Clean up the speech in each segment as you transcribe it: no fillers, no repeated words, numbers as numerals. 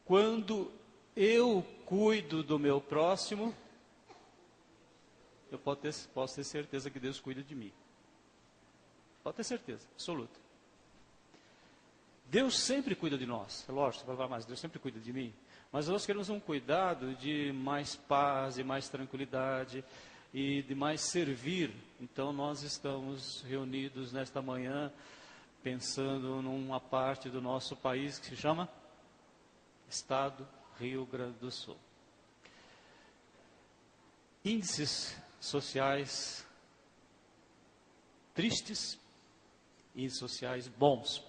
quando eu cuido do meu próximo, eu posso ter certeza que Deus cuida de mim. Pode ter certeza, absoluta. Deus sempre cuida de nós. É lógico, você vai falar, mas Deus sempre cuida de mim. Mas nós queremos um cuidado de mais paz, de mais tranquilidade e de mais servir. Então nós estamos reunidos nesta manhã, pensando numa parte do nosso país que se chama Estado Rio Grande do Sul. Índices sociais tristes, índices sociais bons,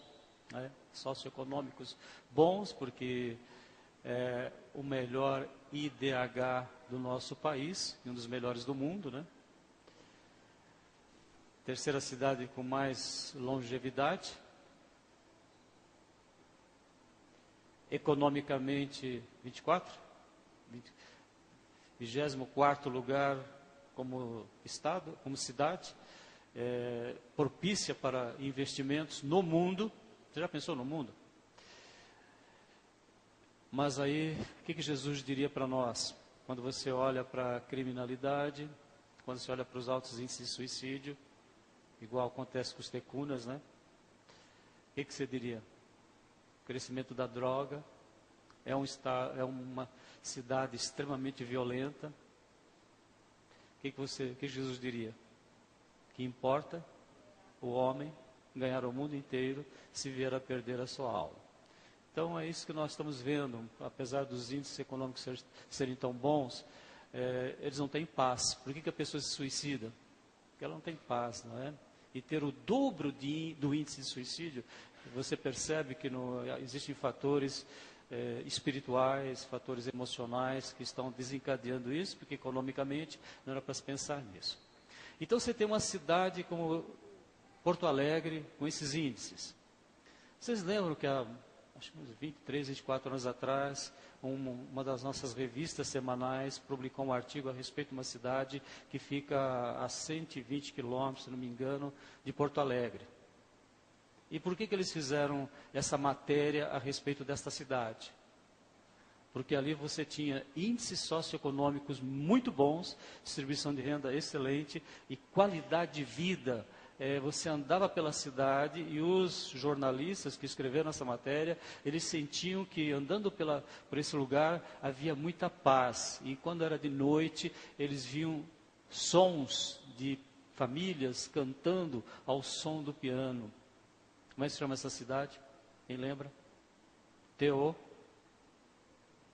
né? Socioeconômicos bons, porque é o melhor IDH do nosso país, e um dos melhores do mundo, né? Terceira cidade com mais longevidade. Economicamente, 24º lugar como estado, como cidade, propícia para investimentos no mundo. Você já pensou no mundo? Mas aí, o que Jesus diria para nós? Quando você olha para a criminalidade, quando você olha para os altos índices de suicídio, igual acontece com os tecunas, né? O que você diria? O crescimento da droga, é uma cidade extremamente violenta. O que Jesus diria? Que importa o homem ganhar o mundo inteiro se vier a perder a sua alma. Então é isso que nós estamos vendo, apesar dos índices econômicos serem tão bons, eles não têm paz. Por que a pessoa se suicida? Porque ela não tem paz, não é? E ter o dobro do índice de suicídio, você percebe que existem fatores espirituais, fatores emocionais que estão desencadeando isso, porque economicamente não era para se pensar nisso. Então você tem uma cidade como Porto Alegre com esses índices. Vocês lembram que há acho que uns 23, 24 anos atrás, uma das nossas revistas semanais publicou um artigo a respeito de uma cidade que fica a 120 quilômetros, se não me engano, de Porto Alegre. E por que eles fizeram essa matéria a respeito desta cidade? Porque ali você tinha índices socioeconômicos muito bons, distribuição de renda excelente e qualidade de vida. Você andava pela cidade e os jornalistas que escreveram essa matéria, eles sentiam que andando por esse lugar havia muita paz. E quando era de noite, eles viam sons de famílias cantando ao som do piano. Como é que se chama essa cidade? Quem lembra?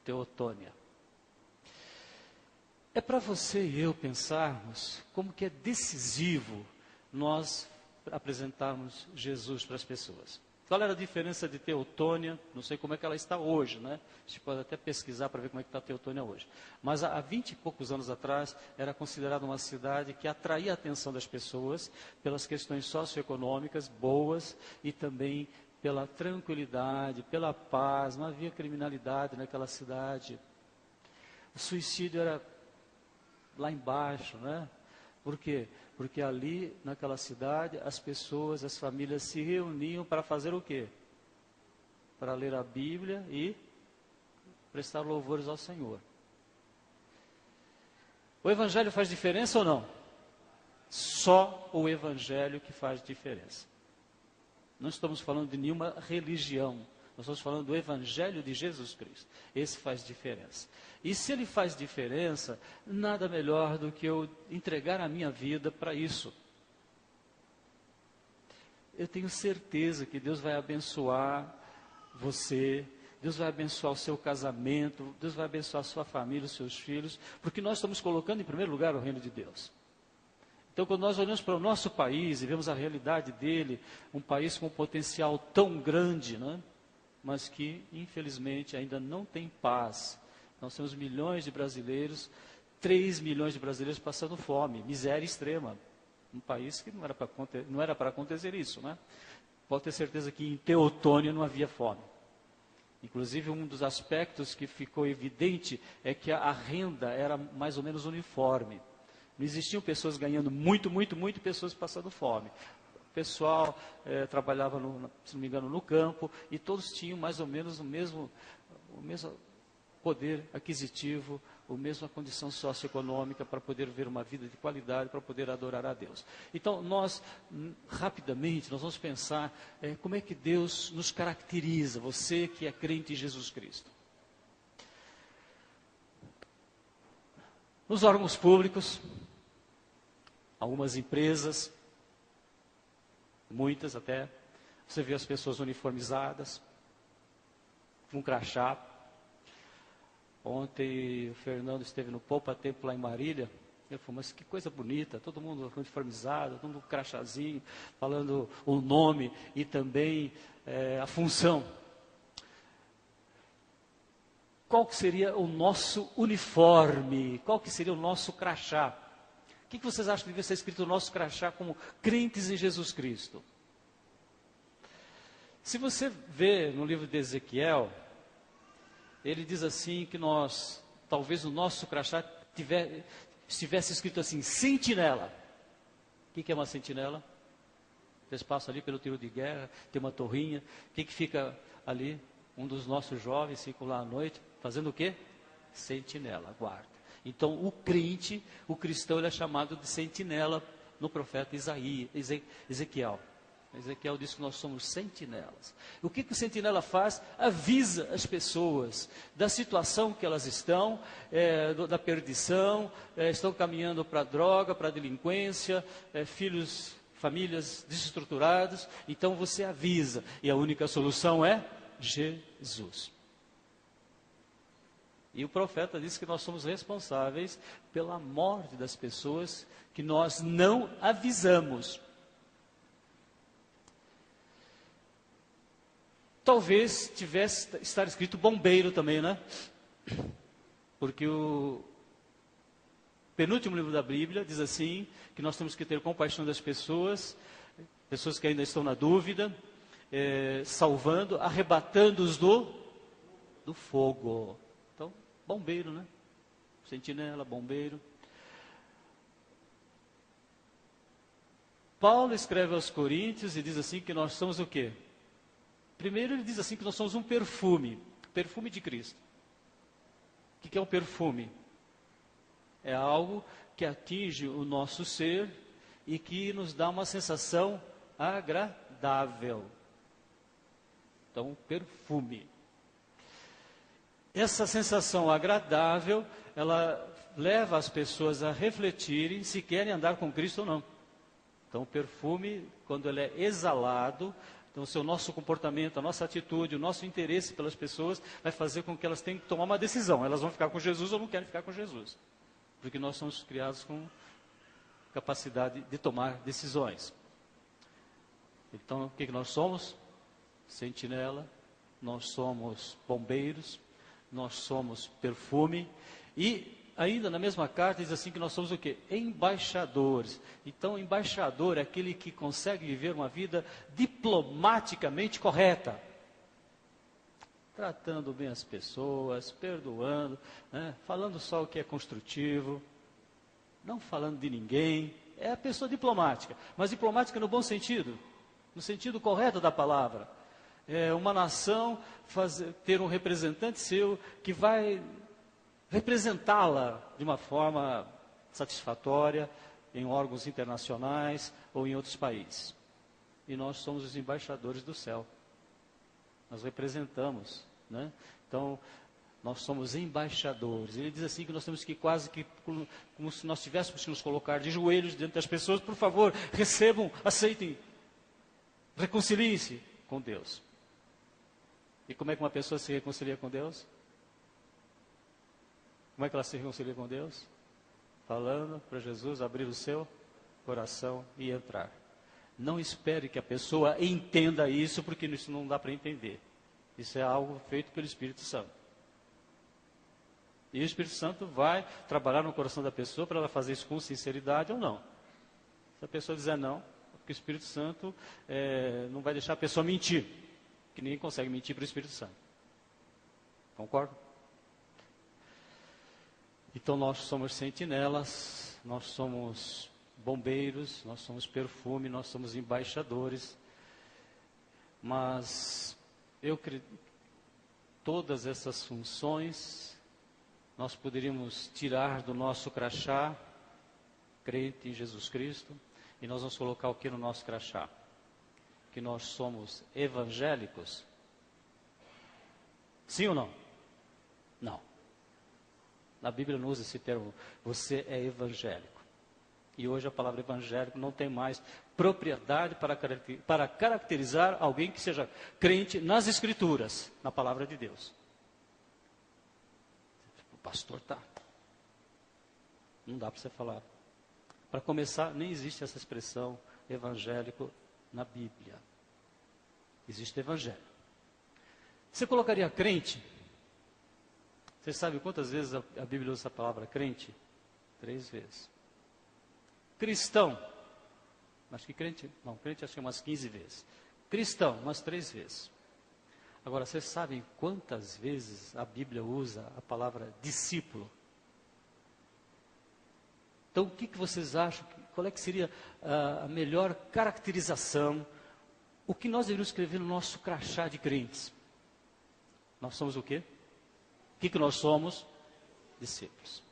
Teotônia. É para você e eu pensarmos como que é decisivo nós apresentarmos Jesus para as pessoas. Qual era a diferença de Teotônia? Não sei como é que ela está hoje, né? A gente pode até pesquisar para ver como é que está Teotônia hoje. Mas há 20 e poucos anos atrás, era considerada uma cidade que atraía a atenção das pessoas pelas questões socioeconômicas boas e também pela tranquilidade, pela paz. Não havia criminalidade naquela cidade. O suicídio era lá embaixo, né? Por quê? Porque ali, naquela cidade, as pessoas, as famílias se reuniam para fazer o quê? Para ler a Bíblia e prestar louvores ao Senhor. O Evangelho faz diferença ou não? Só o Evangelho que faz diferença. Não estamos falando de nenhuma religião. Nós estamos falando do Evangelho de Jesus Cristo. Esse faz diferença. E se ele faz diferença, nada melhor do que eu entregar a minha vida para isso. Eu tenho certeza que Deus vai abençoar você, Deus vai abençoar o seu casamento, Deus vai abençoar a sua família, os seus filhos, porque nós estamos colocando em primeiro lugar o reino de Deus. Então, quando nós olhamos para o nosso país e vemos a realidade dele, um país com um potencial tão grande, né? Mas que, infelizmente, ainda não tem paz. Nós temos milhões de brasileiros, 3 milhões de brasileiros passando fome, miséria extrema. Um país que não era para acontecer isso, né? Pode ter certeza que em Teotônia não havia fome. Inclusive, um dos aspectos que ficou evidente é que a renda era mais ou menos uniforme. Não existiam pessoas ganhando muito, muito, muito, e pessoas passando fome. O pessoal trabalhava, se não me engano, no campo, e todos tinham mais ou menos o mesmo poder aquisitivo, a mesma condição socioeconômica para poder ver uma vida de qualidade, para poder adorar a Deus. Então, nós, rapidamente, nós vamos pensar como é que Deus nos caracteriza, você que é crente em Jesus Cristo. Nos órgãos públicos, algumas empresas, muitas até, você vê as pessoas uniformizadas, com crachá. Ontem o Fernando esteve no Poupa Tempo lá em Marília. Ele falou, mas que coisa bonita, todo mundo uniformizado, todo mundo com crachazinho, falando o nome e também a função. Qual que seria o nosso uniforme? Qual que seria o nosso crachá? O que vocês acham que devia ser escrito no nosso crachá como crentes em Jesus Cristo? Se você vê no livro de Ezequiel, ele diz assim que nós, talvez o nosso crachá estivesse escrito assim, sentinela. O que é uma sentinela? Vocês passam ali pelo tiro de guerra, tem uma torrinha. O que fica ali? Um dos nossos jovens ficam lá à noite, fazendo o quê? Sentinela, guarda. Então o crente, o cristão, ele é chamado de sentinela no profeta Ezequiel. Ezequiel diz que nós somos sentinelas. O que o sentinela faz? Avisa as pessoas da situação que elas estão, da perdição, estão caminhando para a droga, para a delinquência, famílias desestruturadas. Então você avisa. E a única solução é Jesus. E o profeta diz que nós somos responsáveis pela morte das pessoas que nós não avisamos. Talvez tivesse estar escrito bombeiro também, né? Porque o penúltimo livro da Bíblia diz assim, que nós temos que ter compaixão das pessoas que ainda estão na dúvida, salvando, arrebatando-os do fogo. Então, bombeiro, né? Sentinela, bombeiro. Paulo escreve aos Coríntios e diz assim que nós somos o quê? Primeiro ele diz assim que nós somos um perfume de Cristo. O que é um perfume? É algo que atinge o nosso ser e que nos dá uma sensação agradável. Então, perfume. Essa sensação agradável, ela leva as pessoas a refletirem se querem andar com Cristo ou não. Então, o perfume, quando ele é exalado, então, o nosso comportamento, a nossa atitude, o nosso interesse pelas pessoas vai fazer com que elas tenham que tomar uma decisão. Elas vão ficar com Jesus ou não querem ficar com Jesus. Porque nós somos criados com capacidade de tomar decisões. Então, o que nós somos? Sentinela, nós somos bombeiros, nós somos perfume. E ainda na mesma carta diz assim que nós somos o quê? Embaixadores. Então, embaixador é aquele que consegue viver uma vida diplomaticamente correta. Tratando bem as pessoas, perdoando, né? Falando só o que é construtivo, não falando de ninguém. É a pessoa diplomática, mas diplomática no bom sentido, no sentido correto da palavra. É uma nação ter um representante seu que vai representá-la de uma forma satisfatória em órgãos internacionais ou em outros países. E nós somos os embaixadores do céu. Nós representamos, né? Então, nós somos embaixadores. Ele diz assim que nós temos que quase que, como se nós tivéssemos que nos colocar de joelhos diante das pessoas, por favor, recebam, aceitem, reconciliem-se com Deus. E como é que uma pessoa se reconcilia com Deus? Como é que ela se reconcilia com Deus? Falando para Jesus abrir o seu coração e entrar. Não espere que a pessoa entenda isso, porque isso não dá para entender. Isso é algo feito pelo Espírito Santo. E o Espírito Santo vai trabalhar no coração da pessoa para ela fazer isso com sinceridade ou não. Se a pessoa dizer não, porque o Espírito Santo não vai deixar a pessoa mentir. Que ninguém consegue mentir para o Espírito Santo. Concorda? Então nós somos sentinelas, nós somos bombeiros, nós somos perfume, nós somos embaixadores. Mas eu todas essas funções nós poderíamos tirar do nosso crachá, crente em Jesus Cristo, e nós vamos colocar o que no nosso crachá? Que nós somos evangélicos? Sim ou não? Não. Na Bíblia não usa esse termo, você é evangélico. E hoje a palavra evangélico não tem mais propriedade para caracterizar alguém que seja crente nas Escrituras, na palavra de Deus. O pastor está. Não dá para você falar. Para começar, nem existe essa expressão evangélico na Bíblia. Existe evangelho. Você colocaria crente? Você sabe quantas vezes a Bíblia usa a palavra crente? 3 vezes. Cristão. Acho que crente, não, crente acho que umas 15 vezes. Cristão, umas 3 vezes. Agora, vocês sabem quantas vezes a Bíblia usa a palavra discípulo? Então, o que vocês acham? Qual é que seria a melhor caracterização? O que nós deveríamos escrever no nosso crachá de crentes? Nós somos o quê? O que nós somos? Discípulos.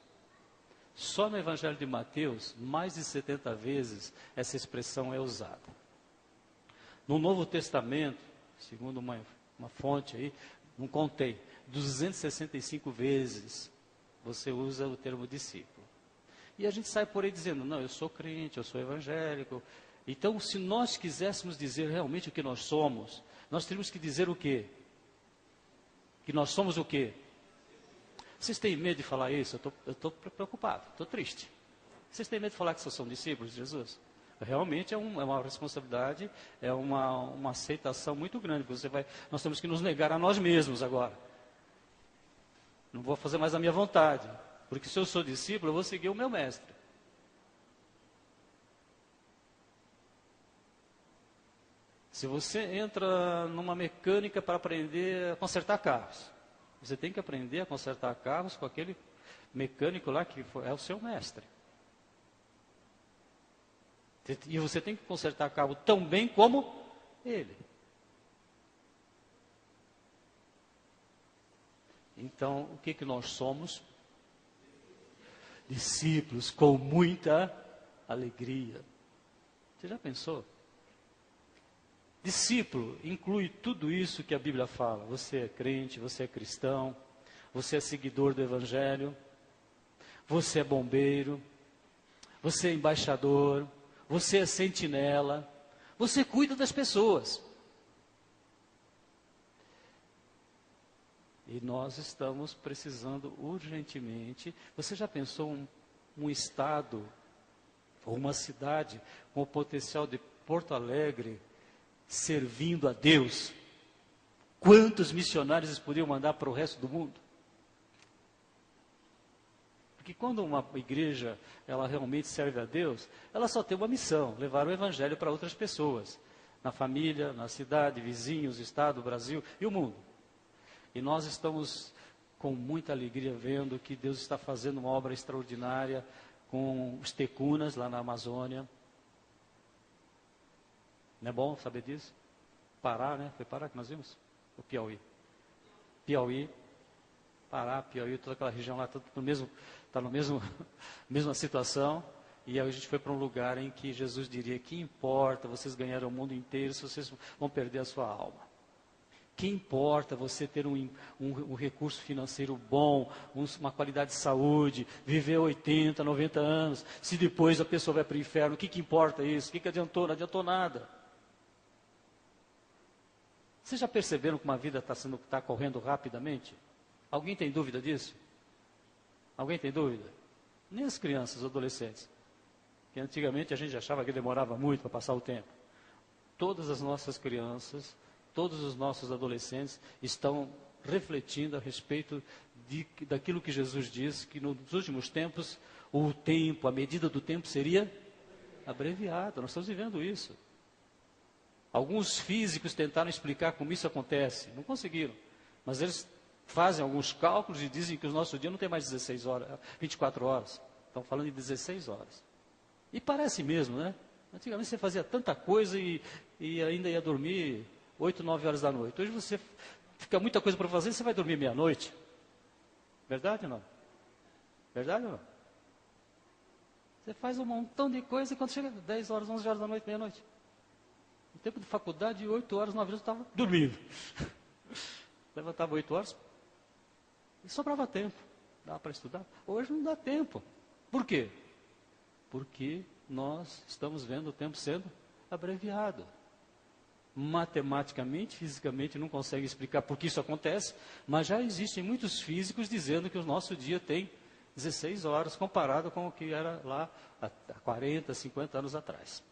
Só no Evangelho de Mateus, mais de 70 vezes, essa expressão é usada. No Novo Testamento, segundo uma fonte aí, não contei, 265 vezes você usa o termo discípulo. E a gente sai por aí dizendo, não, eu sou crente, eu sou evangélico. Então, se nós quiséssemos dizer realmente o que nós somos, nós teríamos que dizer o quê? Que nós somos o quê? Vocês têm medo de falar isso? Eu estou preocupado, estou triste. Vocês têm medo de falar que vocês são discípulos de Jesus? Realmente é uma responsabilidade, é uma aceitação muito grande. Nós temos que nos negar a nós mesmos agora. Não vou fazer mais a minha vontade. Porque se eu sou discípulo, eu vou seguir o meu mestre. Se você entra numa mecânica para aprender a consertar carros, você tem que aprender a consertar carros com aquele mecânico lá que é o seu mestre. E você tem que consertar carro tão bem como ele. Então, o que nós somos? Discípulos com muita alegria. Você já pensou? Discípulo inclui tudo isso que a Bíblia fala. Você é crente, você é cristão, você é seguidor do Evangelho, você é bombeiro, você é embaixador, você é sentinela, você cuida das pessoas. E nós estamos precisando urgentemente. Você já pensou um estado ou uma cidade com o potencial de Porto Alegre servindo a Deus? Quantos missionários eles poderiam mandar para o resto do mundo? Porque quando uma igreja ela realmente serve a Deus, ela só tem uma missão: levar o Evangelho para outras pessoas, na família, na cidade, vizinhos, estado, Brasil e o mundo. E nós estamos com muita alegria vendo que Deus está fazendo uma obra extraordinária com os tecunas lá na Amazônia. Não é bom saber disso? Pará, né? Foi Pará que nós vimos? O Piauí. Piauí, Pará, Piauí, toda aquela região lá, está no mesma situação. E aí a gente foi para um lugar em que Jesus diria, que importa vocês ganharem o mundo inteiro se vocês vão perder a sua alma? Que importa você ter um recurso financeiro bom, uma qualidade de saúde, viver 80, 90 anos, se depois a pessoa vai para o inferno, o que importa isso? O que adiantou? Não adiantou nada. Vocês já perceberam que uma vida está correndo rapidamente? Alguém tem dúvida disso? Alguém tem dúvida? Nem as crianças, os adolescentes. Que antigamente a gente achava que demorava muito para passar o tempo. Todas as nossas crianças, todos os nossos adolescentes estão refletindo a respeito daquilo que Jesus diz, que nos últimos tempos, a medida do tempo seria abreviada. Nós estamos vivendo isso. Alguns físicos tentaram explicar como isso acontece, não conseguiram. Mas eles fazem alguns cálculos e dizem que o nosso dia não tem mais 16 horas, 24 horas. Estão falando de 16 horas. E parece mesmo, né? Antigamente você fazia tanta coisa e ainda ia dormir 8, 9 horas da noite. Hoje você Fica muita coisa para fazer, você vai dormir meia-noite. Verdade ou não? Verdade ou não? Você faz um montão de coisa e quando chega 10 horas, 11 horas da noite, meia-noite. No tempo de faculdade, 8 horas, 9 horas, eu estava dormindo. Levantava 8 horas e sobrava tempo. Dava para estudar. Hoje não dá tempo. Por quê? Porque nós estamos vendo o tempo sendo abreviado. Matematicamente, fisicamente, não consegue explicar por que isso acontece, mas já existem muitos físicos dizendo que o nosso dia tem 16 horas comparado com o que era lá há 40, 50 anos atrás.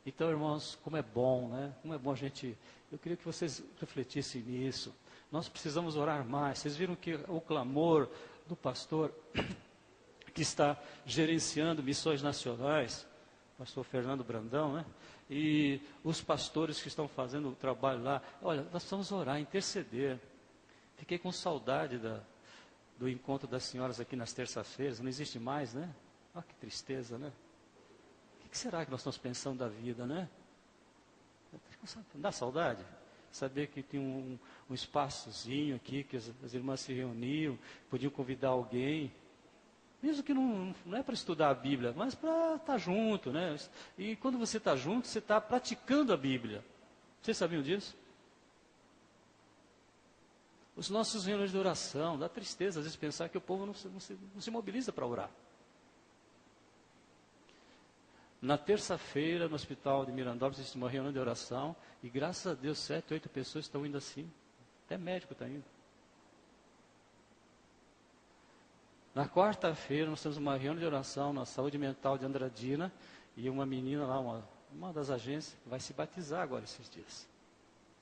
Então, irmãos, como é bom, né? Como é bom a gente... Eu queria que vocês refletissem nisso. Nós precisamos orar mais. Vocês viram que o clamor do pastor que está gerenciando missões nacionais, pastor Fernando Brandão, né? E os pastores que estão fazendo o trabalho lá, olha, nós precisamos orar, interceder. Fiquei com saudade do encontro das senhoras aqui nas terças-feiras, não existe mais, né? Olha que tristeza, né? O que será que nós estamos pensando da vida, né? Não dá saudade? Saber que tinha um espaçozinho aqui, que as irmãs se reuniam, podiam convidar alguém. Mesmo que não é para estudar a Bíblia, mas para estar junto, né? E quando você está junto, você está praticando a Bíblia. Vocês sabiam disso? Os nossos reuniões de oração, dá tristeza às vezes pensar que o povo não se mobiliza para orar. Na terça-feira, no hospital de Mirandópolis, existe uma reunião de oração, e graças a Deus, 7, 8 pessoas estão indo assim. Até médico está indo. Na quarta-feira, nós temos uma reunião de oração na saúde mental de Andradina, e uma menina lá, uma das agências, vai se batizar agora esses dias.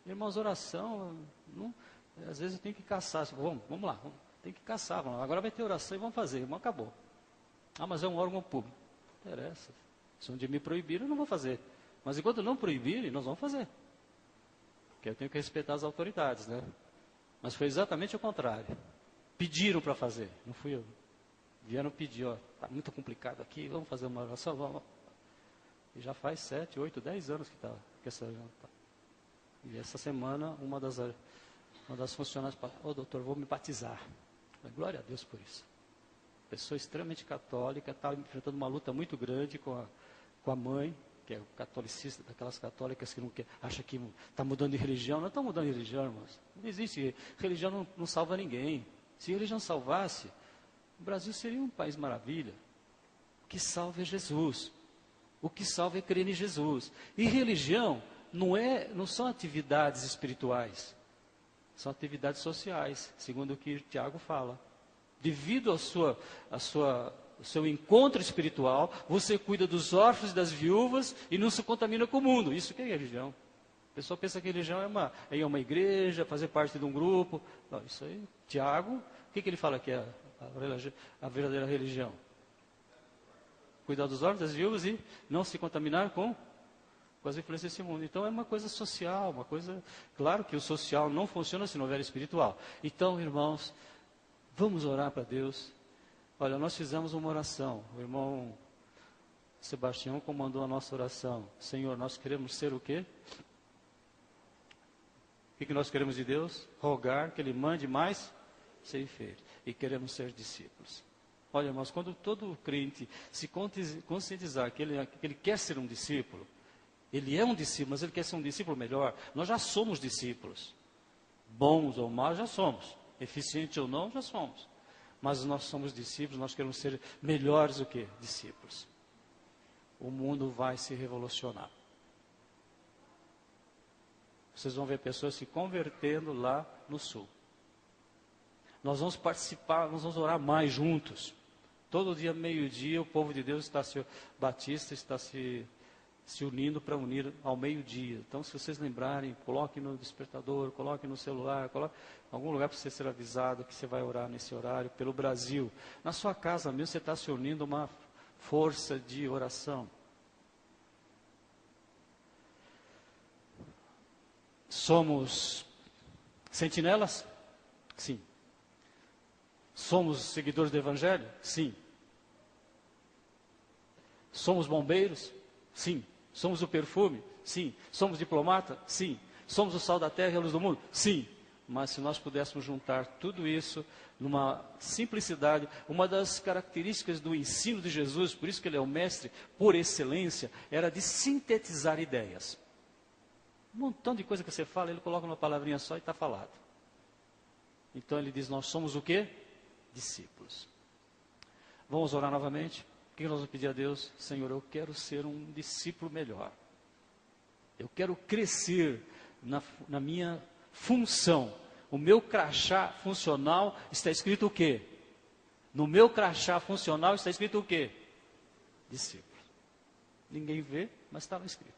Irmãos, oração, às vezes eu tenho que caçar. Vamos lá, tem que caçar. Agora vai ter oração e vamos fazer. Irmão, acabou. Ah, mas é um órgão público. Não interessa. Se um dia me proibirem, eu não vou fazer. Mas enquanto não proibirem, nós vamos fazer. Porque eu tenho que respeitar as autoridades, né? Mas foi exatamente o contrário. Pediram para fazer, não fui eu. Vieram pedir, está muito complicado aqui, vamos fazer uma oração, vamos. E já faz 7, 8, 10 anos que essa reunião está. E essa semana, uma das funcionárias falou, doutor, vou me batizar. Mas, glória a Deus por isso. Pessoa extremamente católica, está enfrentando uma luta muito grande com a mãe, que é catolicista, daquelas católicas que não quer, acha que está mudando de religião. Não está mudando de religião, irmãos. Não existe, religião não salva ninguém. Se a religião salvasse, o Brasil seria um país maravilha. O que salva é Jesus. O que salva é crer em Jesus. E religião não são atividades espirituais, são atividades sociais, segundo o que Tiago fala. Devido ao seu encontro espiritual, você cuida dos órfãos e das viúvas e não se contamina com o mundo. Isso que é religião. A pessoa pensa que religião é uma igreja, fazer parte de um grupo. Não, isso aí, Tiago, o que ele fala que é a verdadeira religião? Cuidar dos órfãos, das viúvas e não se contaminar com as influências desse mundo. Então é uma coisa social, uma coisa... Claro que o social não funciona se não houver espiritual. Então, irmãos, vamos orar para Deus. Olha, nós fizemos uma oração. O irmão Sebastião comandou a nossa oração. Senhor, nós queremos ser o quê? O que nós queremos de Deus? Rogar que Ele mande mais ceifeiros. E queremos ser discípulos. Olha, irmãos, quando todo crente se conscientizar que ele quer ser um discípulo, ele é um discípulo, mas ele quer ser um discípulo melhor, nós já somos discípulos. Bons ou maus, já somos. Eficientes ou não, já somos. Mas nós somos discípulos, nós queremos ser melhores do que discípulos. O mundo vai se revolucionar. Vocês vão ver pessoas se convertendo lá no sul. Nós vamos participar, nós vamos orar mais juntos. Todo dia, meio-dia, o povo de Deus Batista está se unindo para unir ao meio-dia. Então, se vocês lembrarem, coloque no despertador, coloque no celular, coloque em algum lugar para você ser avisado que você vai orar nesse horário pelo Brasil. Na sua casa mesmo, você está se unindo a uma força de oração. Somos sentinelas? Sim. Somos seguidores do Evangelho? Sim. Somos bombeiros? Sim. Somos o perfume? Sim. Somos diplomata? Sim. Somos o sal da terra e a luz do mundo? Sim. mas se nós pudéssemos juntar tudo isso numa simplicidade, uma das características do ensino de Jesus, por isso que ele é o mestre por excelência, era de sintetizar ideias. Um montão de coisa que você fala, ele coloca uma palavrinha só e está falado. Então ele diz, nós somos o quê? Discípulos. Vamos orar novamente? O que nós vamos pedir a Deus? Senhor, eu quero ser um discípulo melhor. Eu quero crescer na minha função. O meu crachá funcional está escrito o quê? No meu crachá funcional está escrito o quê? Discípulo. Ninguém vê, mas está lá escrito.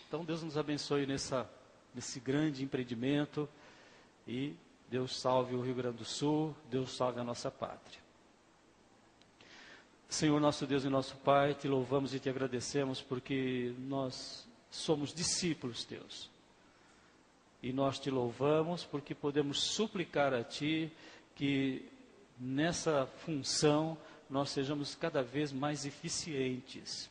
Então Deus nos abençoe nesse grande empreendimento e Deus salve o Rio Grande do Sul, Deus salve a nossa pátria. Senhor nosso Deus e nosso Pai, te louvamos e te agradecemos porque nós somos discípulos teus. E nós te louvamos porque podemos suplicar a ti que nessa função nós sejamos cada vez mais eficientes.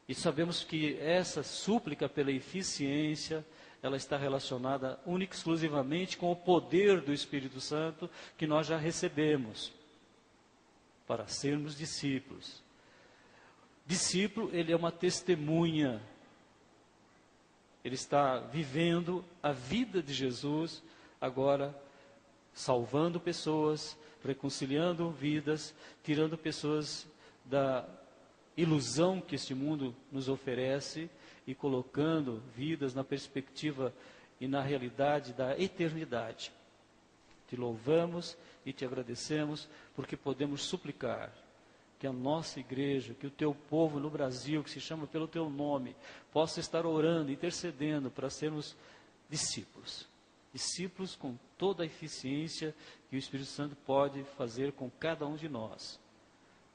E sabemos que essa súplica pela eficiência, ela está relacionada única e exclusivamente com o poder do Espírito Santo que nós já recebemos para sermos discípulos. Discípulo, ele é uma testemunha. Ele está vivendo a vida de Jesus, agora salvando pessoas, reconciliando vidas, tirando pessoas da ilusão que este mundo nos oferece e colocando vidas na perspectiva e na realidade da eternidade. Te louvamos e te agradecemos porque podemos suplicar que a nossa igreja, que o teu povo no Brasil, que se chama pelo teu nome, possa estar orando, intercedendo para sermos discípulos. Discípulos com toda a eficiência que o Espírito Santo pode fazer com cada um de nós.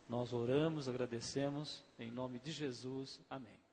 Nós oramos, agradecemos, em nome de Jesus. Amém.